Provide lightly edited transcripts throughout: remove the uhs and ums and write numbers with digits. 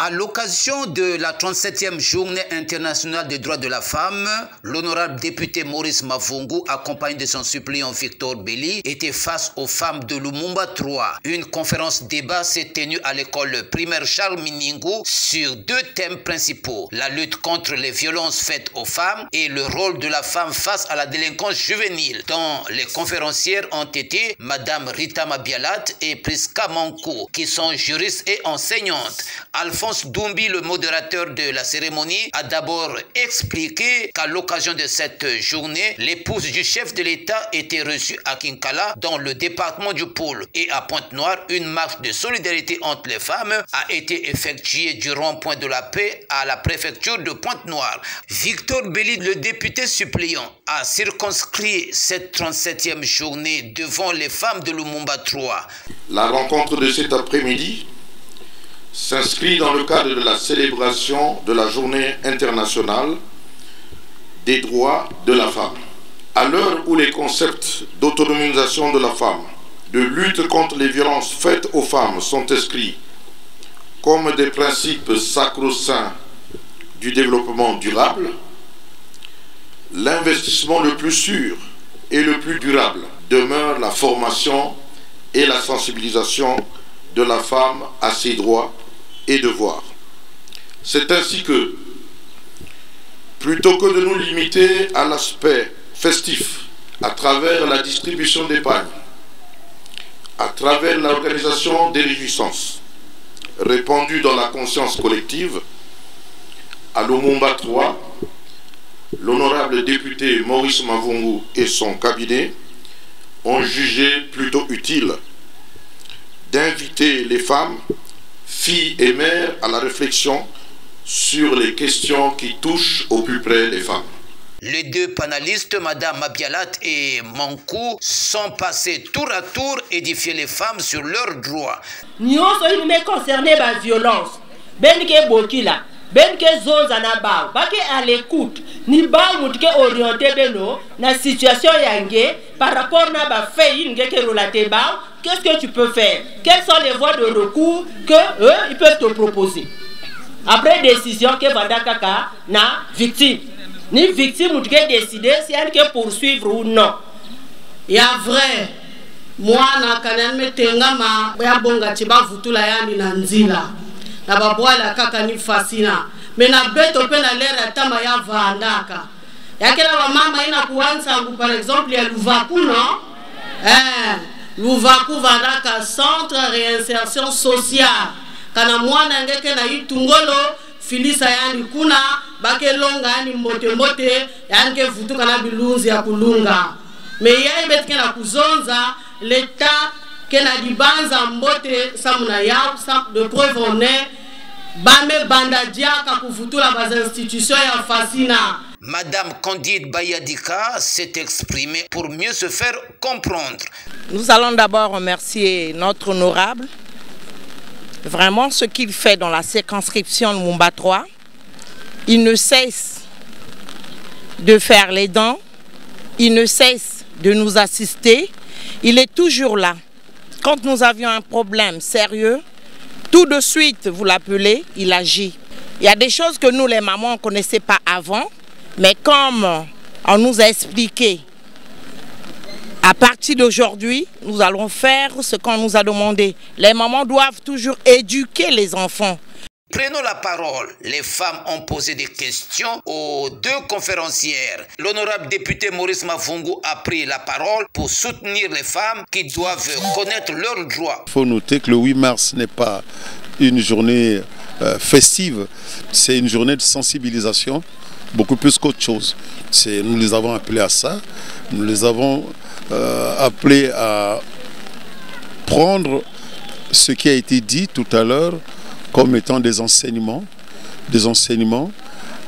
À l'occasion de la 37e journée internationale des droits de la femme, l'honorable député Maurice Mavungu, accompagné de son suppléant Victor Belli, était face aux femmes de Lumumba 3. Une conférence débat s'est tenue à l'école primaire Charles Miningu sur deux thèmes principaux: la lutte contre les violences faites aux femmes et le rôle de la femme face à la délinquance juvénile, dont les conférencières ont été Madame Rita Mabialat et Priska Mankou, qui sont juristes et enseignantes. Alphonse Doumbi, le modérateur de la cérémonie, a d'abord expliqué qu'à l'occasion de cette journée, l'épouse du chef de l'État était reçue à Kinkala, dans le département du Pôle, et à Pointe-Noire, une marche de solidarité entre les femmes a été effectuée du rond-point de la paix à la préfecture de Pointe-Noire. Victor Belli, le député suppléant, a circonscrit cette 37e journée devant les femmes de Lumumba 3. La rencontre de cet après-midi s'inscrit dans le cadre de la célébration de la Journée internationale des droits de la femme. À l'heure où les concepts d'autonomisation de la femme, de lutte contre les violences faites aux femmes sont inscrits comme des principes sacro-saints du développement durable, l'investissement le plus sûr et le plus durable demeure la formation et la sensibilisation de la femme à ses droits et devoirs. C'est ainsi que, plutôt que de nous limiter à l'aspect festif, à travers la distribution d'épargne, à travers l'organisation des réjouissances, répandues dans la conscience collective, à Lumumba 3, l'honorable député Maurice Mavungu et son cabinet ont jugé plutôt utile d'inviter les femmes, filles et mères à la réflexion sur les questions qui touchent au plus près des femmes. Les deux panélistes, Madame Mabialat et Mankou, sont passés tour à tour édifier les femmes sur leurs droits. Nous sommes concernés par la violence. Ben ke bokila, ben ke zonza na ba, ba ke à l'écoute, ni ba mutke orienté beno na situation yangue par rapport na ba fait inge ke relaté ba. Qu'est-ce que tu peux faire? Quelles sont les voies de recours que eux ils peuvent te proposer? Après décision que Vanda Kaka na victime. Ni victime ou tu peux décider si elle peut poursuivre ou non. Il y a vrai. Moi na kanan me tengama ya bonga tiba vutula yani na nzila. Na babwala kaka ni fasina. Mais na beto pe na lera tama ya vandaka. Yakela wa mama ina kuanza par exemple ya Luvaku non? Luvaku vandaka centre réinsertion sociale. Kana mwana ngeke na itungolo filisa yani kuna bake longa yani mbote yani ke vutu kana bilunzi ya kulunga. Me yai betke na kuzonza l'état ke na dibanza mbote samuna yao sam de preuve on est bame bandadia ka kuvutula bas institutions ya fasina. Madame Candide Bayadika s'est exprimée pour mieux se faire comprendre. Nous allons d'abord remercier notre honorable. Vraiment, ce qu'il fait dans la circonscription de Lumumba 3, il ne cesse de faire les dents, il ne cesse de nous assister, il est toujours là. Quand nous avions un problème sérieux, tout de suite, vous l'appelez, il agit. Il y a des choses que nous, les mamans, on ne connaissait pas avant, mais comme on nous a expliqué, à partir d'aujourd'hui, nous allons faire ce qu'on nous a demandé. Les mamans doivent toujours éduquer les enfants. Prenons la parole. Les femmes ont posé des questions aux deux conférencières. L'honorable député Maurice Mavungu a pris la parole pour soutenir les femmes qui doivent connaître leurs droits. Il faut noter que le 8 mars n'est pas une journée festive, c'est une journée de sensibilisation, beaucoup plus qu'autre chose. Nous les avons appelés à ça, nous les avons appelés à prendre ce qui a été dit tout à l'heure comme étant des enseignements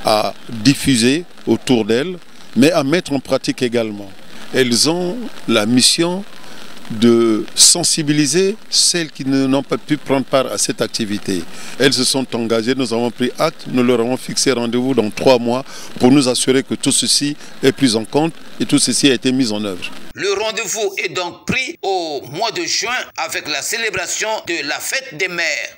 à diffuser autour d'elles, mais à mettre en pratique également. Elles ont la mission de sensibiliser celles qui n'ont pas pu prendre part à cette activité. Elles se sont engagées, nous avons pris acte, nous leur avons fixé rendez-vous dans 3 mois pour nous assurer que tout ceci est pris en compte et tout ceci a été mis en œuvre. Le rendez-vous est donc pris au mois de juin avec la célébration de la fête des mères.